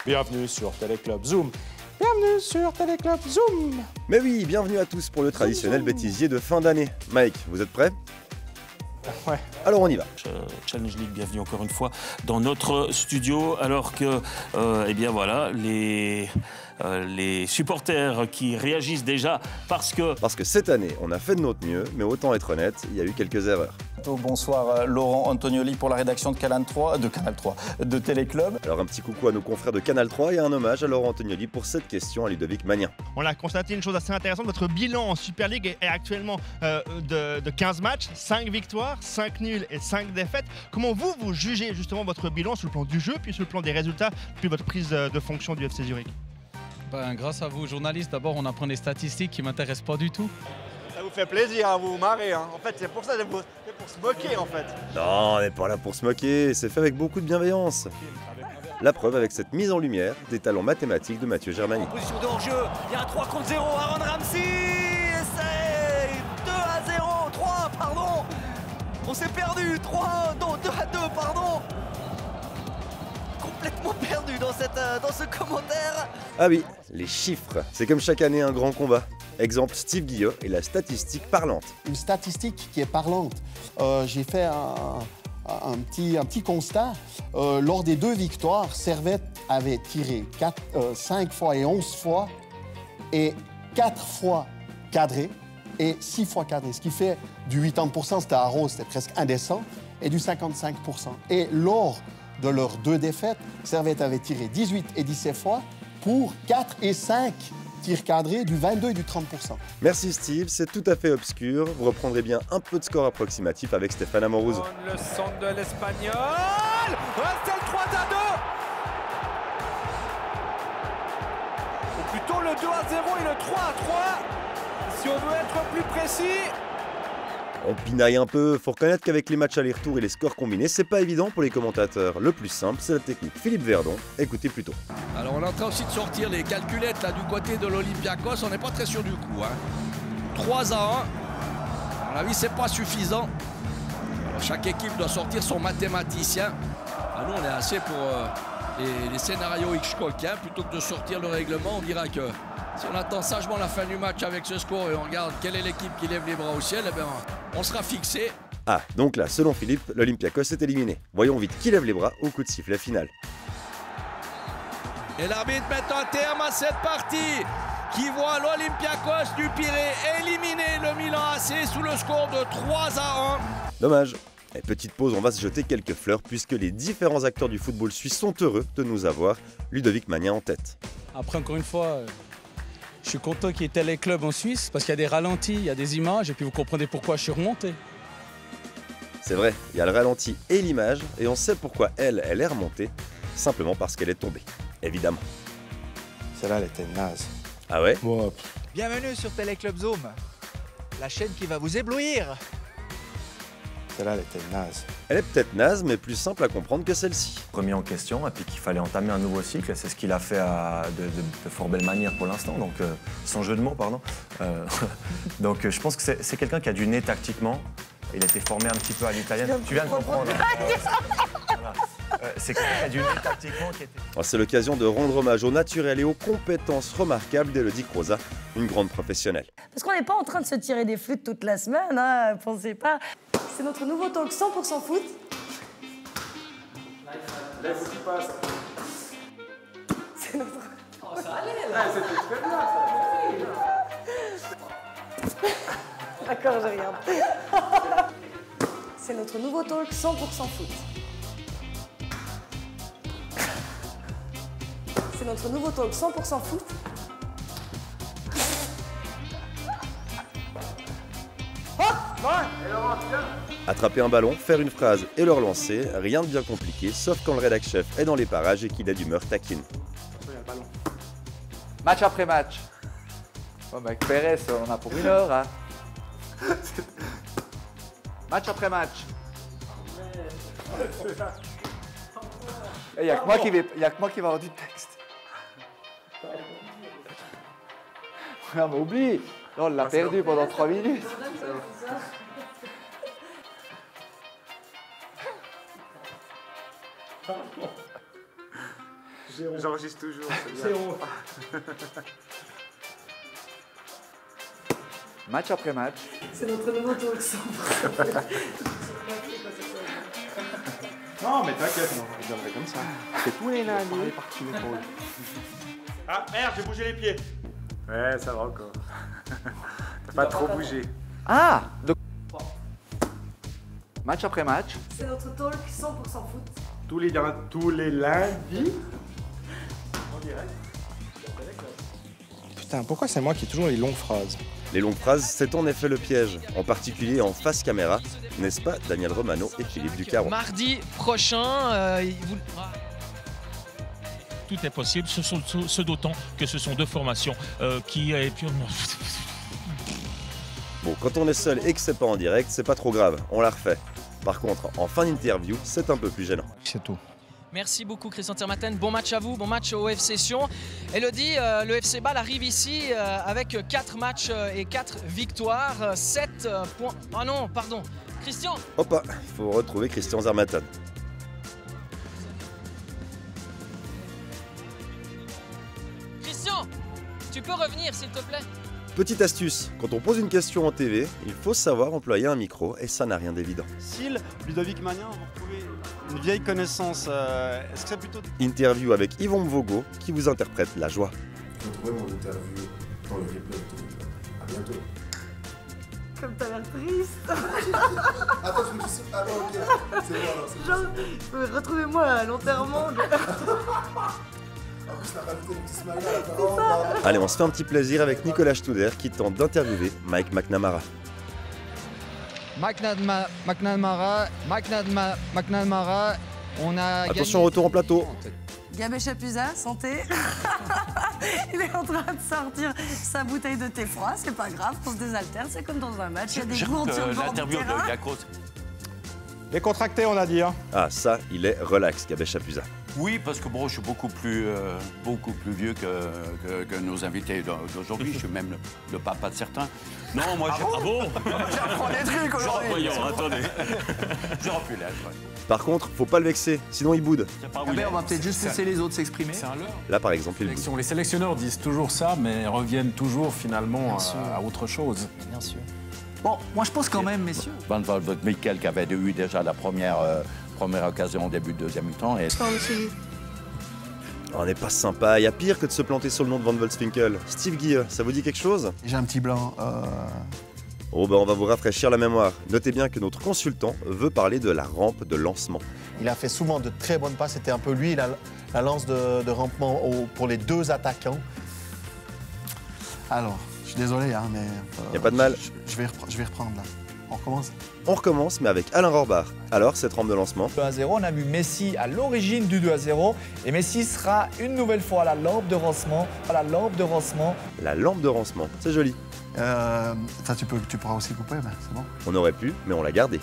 Bienvenue sur Téléclub Zoom. Bienvenue sur Téléclub Zoom. Mais oui, bienvenue à tous pour le traditionnel bêtisier de fin d'année. Mike, vous êtes prêts? Ouais. Alors on y va. Challenge League, bienvenue encore une fois dans notre studio, alors que, eh bien voilà, les supporters qui réagissent déjà parce que cette année, on a fait de notre mieux, mais autant être honnête, il y a eu quelques erreurs. Bonsoir Laurent Antonioli pour la rédaction de Canal 3, de Téléclub. Alors un petit coucou à nos confrères de Canal 3 et un hommage à Laurent Antonioli pour cette question à Ludovic Magnin. On a constaté une chose assez intéressante, votre bilan en Super League est actuellement de 15 matchs, 5 victoires, 5 nuls et 5 défaites. Comment vous jugez justement votre bilan sur le plan du jeu, puis sur le plan des résultats, depuis votre prise de fonction du FC Zurich? Grâce à vous, journalistes, d'abord on apprend des statistiques qui ne m'intéressent pas du tout. Ça vous fait plaisir, hein, vous vous marrez. Hein. En fait, c'est pour ça, c'est pour se moquer en fait. Non, on n'est pas là pour se moquer, c'est fait avec beaucoup de bienveillance. La preuve avec cette mise en lumière des talents mathématiques de Mathieu Germani. Position de hors-jeu, il y a un 3 contre 0, Aaron Ramsey, c'est 2 à 0, 3, pardon. On s'est perdu, 3, non, 2 à 2, pardon. Complètement perdu dans ce commentaire. Ah oui, les chiffres, c'est comme chaque année un grand combat. Exemple, Steve Guillot et la statistique parlante. Une statistique qui est parlante. J'ai fait un petit constat. Lors des 2 victoires, Servette avait tiré 5 fois et 11 fois, et 4 fois cadré et 6 fois cadré. Ce qui fait du 80%, c'était à Rose, c'était presque indécent, et du 55%. Et lors de leurs 2 défaites, Servette avait tiré 18 et 17 fois pour 4 et 5 tirs cadrés, du 22 et du 30%. Merci Steve, c'est tout à fait obscur. Vous reprendrez bien un peu de score approximatif avec Stéphane Amoroso. Le centre de l'Espagnol, c'est le 3 à 2. Ou plutôt le 2 à 0 et le 3 à 3, si on veut être plus précis. On pinaille un peu, faut reconnaître qu'avec les matchs aller-retour et les scores combinés, c'est pas évident pour les commentateurs. Le plus simple, c'est la technique. Philippe Verdon, écoutez plutôt. Alors on est en train aussi de sortir les calculettes là du côté de l'Olympiakos, on n'est pas très sûr du coup. 3 à 1, à mon avis c'est pas suffisant. Alors, chaque équipe doit sortir son mathématicien. Nous on est assez pour les scénarios Hitchcockiens, plutôt que de sortir le règlement, on dira que si on attend sagement la fin du match avec ce score et on regarde quelle est l'équipe qui lève les bras au ciel, eh bien, on sera fixé. Ah, donc là, selon Philippe, l'Olympiakos est éliminé. Voyons vite qui lève les bras au coup de sifflet final. Et l'arbitre met un terme à cette partie qui voit l'Olympiakos du Pirée éliminer le Milan AC sous le score de 3 à 1. Dommage. Et petite pause, on va se jeter quelques fleurs puisque les différents acteurs du football suisse sont heureux de nous avoir, Ludovic Magnin en tête. Après, encore une fois, je suis content qu'il y ait Téléclub en Suisse parce qu'il y a des ralentis, il y a des images et puis vous comprenez pourquoi je suis remonté. C'est vrai, il y a le ralenti et l'image et on sait pourquoi elle est remontée, simplement parce qu'elle est tombée, évidemment. Celle-là, elle était naze. Ah ouais? Bienvenue sur Téléclub Zoom, la chaîne qui va vous éblouir. Celle-là, elle était naze. Elle est peut-être naze, mais plus simple à comprendre que celle-ci. Remis en question et puis qu'il fallait entamer un nouveau cycle, c'est ce qu'il a fait de fort belle manière pour l'instant, donc sans jeu de mots, pardon. Donc je pense que c'est quelqu'un qui a du nez tactiquement. Il a été formé un petit peu à l'italienne. Tu viens de comprendre. Voilà. C'est quelqu'un qui a du nez tactiquement. C'est l'occasion de rendre hommage au naturel et aux compétences remarquables d'Elodie Croza, une grande professionnelle. Parce qu'on n'est pas en train de se tirer des flûtes toute la semaine, hein, pensez pas. C'est notre nouveau talk 100% foot. C'est notre... Oh, ça allait là. C'était très bien, ça. D'accord, je regarde. C'est notre nouveau talk 100% foot. C'est notre nouveau talk 100% foot. Attraper un ballon, faire une phrase et le relancer, rien de bien compliqué, sauf quand le rédac chef est dans les parages et qu'il a d'humeur taquine. Match après match. Bon, avec Pérez, on en a pour 1 heure. Hein. Match après match. Il n'y a que moi qui va avoir du texte. Non, mais oublie. Là, on l'a perdu pendant 3 minutes. J'enregistre toujours. Zéro. Match après match. C'est notre nouveau talk show. Non, mais t'inquiète, on reviendrait comme ça. C'est tous les lundis. Ah merde, j'ai bougé les pieds. Ouais, ça va encore. T'as pas trop bougé. Ah donc... Match après match. C'est notre talk 100% foot. Tous les lundis. En direct. Putain, pourquoi c'est moi qui ai toujours les longues phrases? Les longues phrases, c'est en effet le piège, en particulier en face caméra, n'est-ce pas Daniel Romano et Philippe Ducarron? Mardi prochain, tout est possible, ce d'autant que ce sont deux formations qui... Bon, quand on est seul et que c'est pas en direct, c'est pas trop grave, on la refait. Par contre, en fin d'interview, c'est un peu plus gênant. C'est tout. Merci beaucoup Christian Thiermatten, bon match à vous, bon match au FC Sion. Elodie, le FC Bâle arrive ici avec 4 matchs et 4 victoires, 7 points... Ah non, pardon, Christian. Hop, il faut retrouver Christian Zermatten. Christian, tu peux revenir s'il te plaît? Petite astuce, quand on pose une question en TV, il faut savoir employer un micro et ça n'a rien d'évident. Syl, Ludovic Magnin, vous retrouvez une vieille connaissance. Est-ce que c'est plutôt... Interview avec Yvon Vogo qui vous interprète la joie. Retrouvez mon interview dans le replay. À bientôt. Comme t'as l'air triste. Attends, je me dis... Ah non, ok. C'est bon alors. Genre, retrouvez-moi à l'enterrement. Allez, on se fait un petit plaisir avec Nicolas Studer qui tente d'interviewer Mike McNamara. McNamara, on a... Attention, retour en plateau. Gabé Chapuisat, santé. Il est en train de sortir sa bouteille de thé froid, c'est pas grave, on se désaltère, c'est comme dans un match, il y a des gourdes sur le bord du terrain. Décontracté, on a dit. Hein. Ah, ça, il est relax, Gabé Chapuisat. Oui, parce que bon, je suis beaucoup plus vieux que nos invités d'aujourd'hui. Je suis même le papa de certains. Non, moi, j'ai... Ah bon? J'apprends des trucs aujourd'hui. Voyons, attendez. J'aurais pu l'être. Par contre, faut pas le vexer, sinon il boude. On va peut-être juste laisser les autres s'exprimer. C'est un leurre. Là, par exemple, il boude. Les sélectionneurs disent toujours ça, mais reviennent toujours finalement à autre chose. Bien sûr. Bon, moi je pense quand même, messieurs. Van Wolfswinkel qui avait eu déjà la première occasion au début de deuxième mi-temps. Et... On n'est pas sympa, il y a pire que de se planter sur le nom de Van Wolfswinkel. Steve Guy, ça vous dit quelque chose? J'ai un petit blanc. Oh on va vous rafraîchir la mémoire. Notez bien que notre consultant veut parler de la rampe de lancement. Il a fait souvent de très bonnes passes. C'était un peu lui, la lance de rampement pour les deux attaquants. Alors, je suis désolé, hein, mais... Y a pas de mal. Je vais reprendre, là. On recommence? On recommence, mais avec Alain Rohrbach. Alors, cette rampe de lancement? 2-0, on a vu Messi à l'origine du 2-0. Et Messi sera une nouvelle fois à la lampe de lancement. La lampe de lancement, c'est joli. Ça, tu pourras aussi couper, mais c'est bon. On aurait pu, mais on l'a gardé.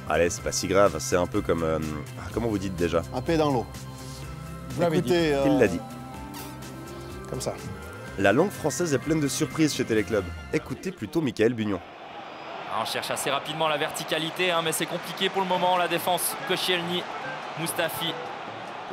Allez, c'est pas si grave, c'est un peu comme... comment vous dites déjà? Un pied dans l'eau. Écoutez, il l'a dit. Comme ça. La langue française est pleine de surprises chez Téléclub. Écoutez plutôt Michael Bugnon. On cherche assez rapidement la verticalité, mais c'est compliqué pour le moment. La défense, Koscielny, Mustafi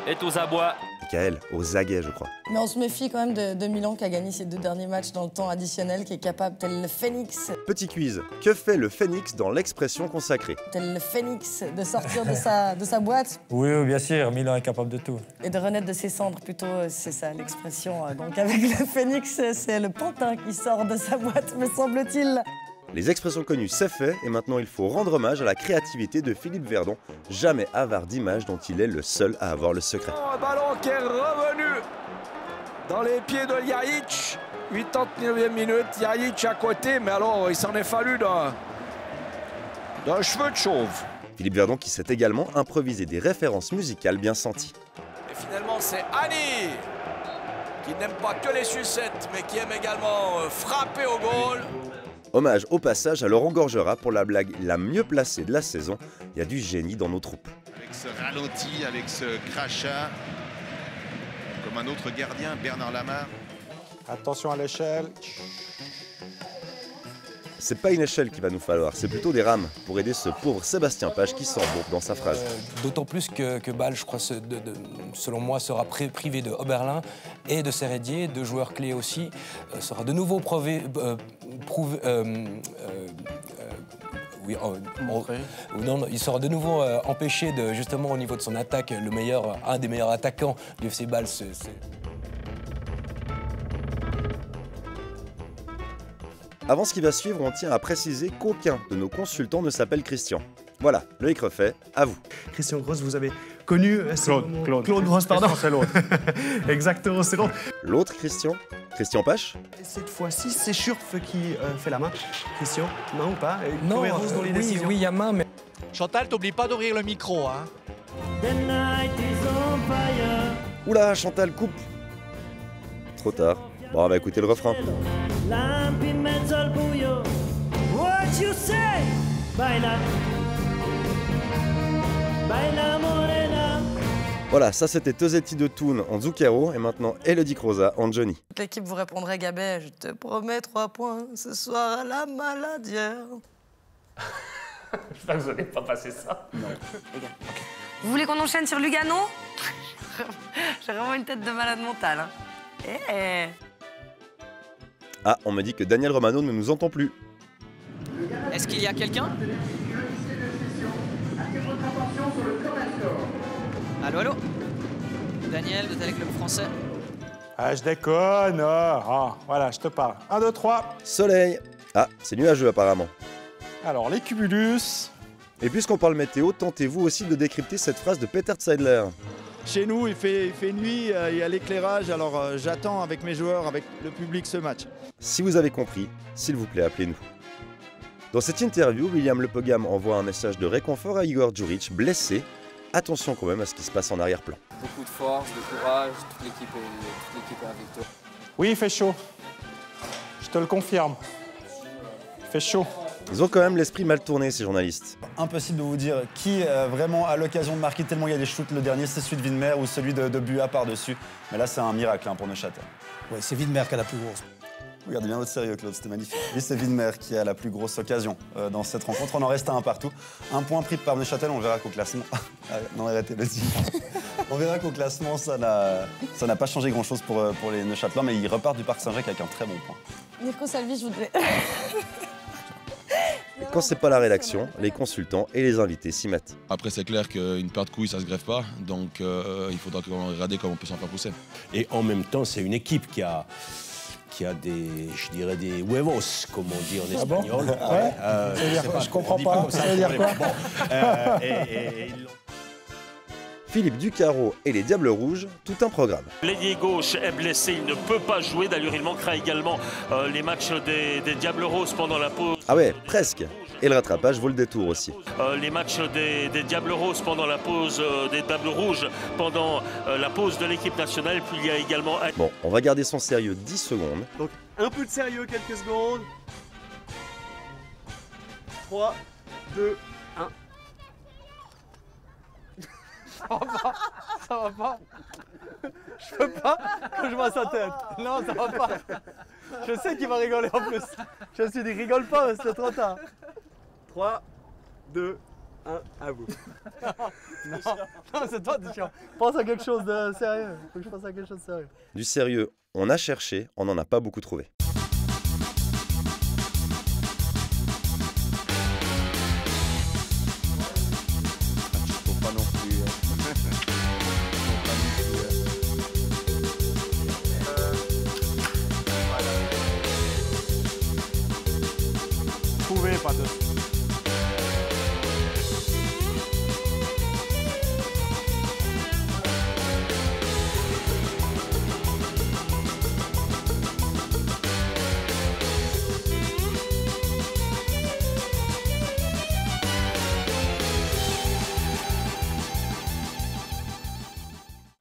est aux abois. Michael, aux aguets, je crois. Mais on se méfie quand même de Milan qui a gagné ses 2 derniers matchs dans le temps additionnel, qui est capable, tel le phénix. Petit quiz, que fait le phénix dans l'expression consacrée? Tel le phénix, de sortir de sa boîte. Oui, bien sûr, Milan est capable de tout. Et de renaître de ses cendres, plutôt, c'est ça l'expression. Donc avec le phénix, c'est le pantin qui sort de sa boîte, me semble-t-il. Les expressions connues, c'est fait, et maintenant il faut rendre hommage à la créativité de Philippe Verdon, jamais avare d'images dont il est le seul à avoir le secret. Un ballon qui est revenu dans les pieds de Ljajic. 89e minute, Ljajic à côté, mais alors il s'en est fallu d'un cheveu de chauve. Philippe Verdon qui sait également improviser des références musicales bien senties. Et finalement c'est Annie qui n'aime pas que les sucettes, mais qui aime également frapper au goal. Hommage au passage à Laurent Gorgera pour la blague la mieux placée de la saison. Il y a du génie dans nos troupes. Avec ce ralenti, avec ce crachat, comme un autre gardien, Bernard Lamar. Attention à l'échelle. C'est pas une échelle qu'il va nous falloir, c'est plutôt des rames pour aider ce pauvre Sébastien Page qui s'embourbe dans sa phrase. D'autant plus que Bâle, je crois, selon moi, sera privé de Oberlin et de Serredier, deux joueurs clés aussi, sera de nouveau il sera de nouveau empêché de, justement au niveau de son attaque, un des meilleurs attaquants du FC Bâle. Avant ce qui va suivre, on tient à préciser qu'aucun de nos consultants ne s'appelle Christian. Voilà, le hic refait, à vous. Christian Gross, vous avez connu... Claude Gross, pardon. C'est l'autre. Exactement, c'est l'autre. L'autre Christian Pache. Cette fois-ci, c'est Schurf qui fait la main. Christian, main ou pas? Non, cohérence dans les décisions. Oui, il y a main, mais... Chantal, t'oublie pas d'ouvrir le micro, hein. Oula, Chantal, coupe. Trop tard. Bon, on va écouter le refrain. Voilà, ça c'était Tosetti de Toon en Zucchero et maintenant Elodie Croza en Johnny. L'équipe vous répondrait, Gabet, je te promets 3 points ce soir à la maladière. J'espère que vous n'allez pas passer ça. Non. Vous voulez qu'on enchaîne sur Lugano? J'ai vraiment une tête de malade mentale. Hein. Ah, on me dit que Daniel Romano ne nous entend plus. Est-ce qu'il y a quelqu'un? Allô, allô? Daniel de Téléclub Français. Ah, je déconne. Voilà, je te parle. 1, 2, 3. Soleil. Ah, c'est nuageux apparemment. Alors, les cumulus. Et puisqu'on parle météo, tentez-vous aussi de décrypter cette phrase de Peter Zeidler. Chez nous, il fait nuit, il y a l'éclairage, alors j'attends avec mes joueurs, avec le public ce match. Si vous avez compris, s'il vous plaît, appelez-nous. Dans cette interview, William Le Pogam envoie un message de réconfort à Igor Djuric, blessé. Attention quand même à ce qui se passe en arrière-plan. Beaucoup de force, de courage, toute l'équipe est avec toi. Oui, il fait chaud. Je te le confirme. Il fait chaud. Ils ont quand même l'esprit mal tourné, ces journalistes. Impossible de vous dire qui vraiment a l'occasion de marquer tellement il y a des shoots. Le dernier, c'est celui de Widmer ou celui de Buat par-dessus. Mais là, c'est un miracle pour Neuchâtel. Oui, c'est Widmer qui a la plus grosse. Regardez bien votre sérieux, Claude, c'était magnifique. Oui, c'est Widmer qui a la plus grosse occasion dans cette rencontre. On en reste à 1 partout. 1 point pris par Neuchâtel, on verra qu'au classement... non, arrêtez, vas-y. On verra qu'au classement, ça n'a pas changé grand-chose pour les Neuchâtelans, mais ils repartent du Parc Saint-Jacques avec un très bon point. Mirko Salvi, je voudrais... Et quand c'est pas la rédaction, les consultants et les invités s'y mettent. Après, c'est clair qu'une paire de couilles, ça se greffe pas, donc il faudra regarder comment on peut s'en faire pousser. Et en même temps, c'est une équipe qui a des, je dirais, des huevos, comme on dit en espagnol. Ah bon ouais. Je comprends pas. Ça veut dire quoi? Philippe Ducarreau et les Diables Rouges, tout un programme. L'ailier gauche est blessé, il ne peut pas jouer. D'ailleurs, il manquera également les matchs des Diables Roses pendant la pause. Ah ouais, presque. Et le rattrapage vaut le détour aussi. Les matchs des Diables Roses pendant la pause des Diables Rouges, pendant la pause de l'équipe nationale. Puis il y a également... Bon, on va garder son sérieux 10 secondes. Donc, un peu de sérieux, quelques secondes. 3, 2, 1. Ça va pas. Je peux pas quand je vois sa tête. Non, ça va pas. Je sais qu'il va rigoler en plus. Je me suis dit, rigole pas, c'est trop tard. 3, 2, 1, à vous. Non, c'est toi, tu chiant. Pense à quelque chose de sérieux. Faut que je pense à quelque chose de sérieux. Du sérieux, on a cherché, on n'en a pas beaucoup trouvé. Pas de...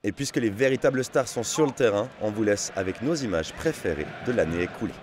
Et puisque les véritables stars sont sur le terrain, on vous laisse avec nos images préférées de l'année écoulée.